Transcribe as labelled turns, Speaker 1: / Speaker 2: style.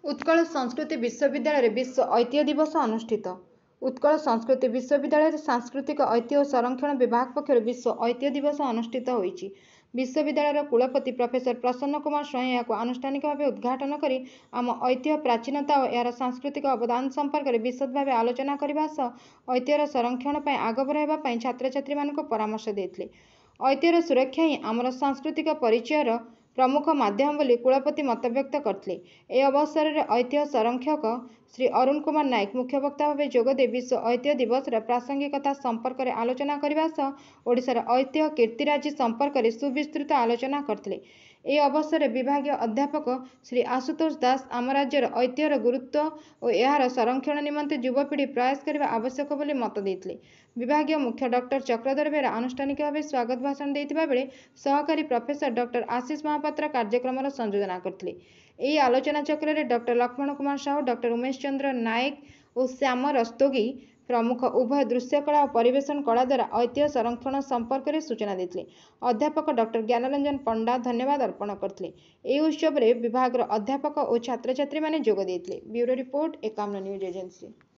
Speaker 1: उत्कल संस्कृति विश्वविद्यालय विश्व ऐतिह्य दिवस अनुष्ठित। उत्कल संस्कृति विश्वविद्यालय सांस्कृतिक ऐतिह्य और संरक्षण विभाग पक्षर विश्व ऐतिह्य दिवस अनुष्ठित होईछि। विश्वविद्यालय कुलपति प्रोफेसर प्रसन्न कुमार स्वयं या आनुष्ठानिक भाव उद्घाटन करी आम ऐतिह्य प्राचीनता और यार सांस्कृतिक अवदान संपर्क में विशद भाव आलोचना करने सह ऐतिह्यर संरक्षण पर आग बढ़ाइबा छात्र छात्री मानक परामर्श देते। ऐतिह्यर सुरक्षा ही आमर सांस्कृतिक परिचयर प्रमुख माध्यम बोली कुलपति मतव्यक्त करते। ए अवसर में ऐतिह्य संरक्षक श्री अरुण कुमार नायक मुख्य वक्ता भाव जोगदे विश्व ऐतिह्य दिवस प्रासंगिकता संपर्क में आलोचना करने सह ओडिशार ऐतिह्य कीर्तिराजी संपर्क में सुविस्तृत आलोचना करते। ए अवसर में विभागीय अध्यापक श्री आशुतोष दास आम राज्यर ऐतिह्यर गुरुत्व और यार संरक्षण निमंते युवपीढ़ी प्रयास करने आवश्यक बोली मत देते। विभागीय मुख्य डॉक्टर चक्रधर बेरा आनुष्ठानिक भाव स्वागत भाषण देथिबा बेले सहकारी प्रोफेसर डॉक्टर आशीष महापात्र कार्यक्रम संयोजना करते। यह आलोचना चक्र में डॉक्टर लक्ष्मण कुमार साहू, डॉक्टर उमेश चंद्र नायक और श्याम रस्तोगी प्रमुख उभय दृश्यकला और परिवेशन कला द्वारा ऐतिह्य संरक्षण संपर्क में सूचना देते। अध्यापक डॉक्टर ज्ञानरंजन पंडा धन्यवाद अर्पण करते। यह उत्सव में विभाग अध्यापक और छात्र छात्री माने जोग देते। Bureau report Ekamra news agency.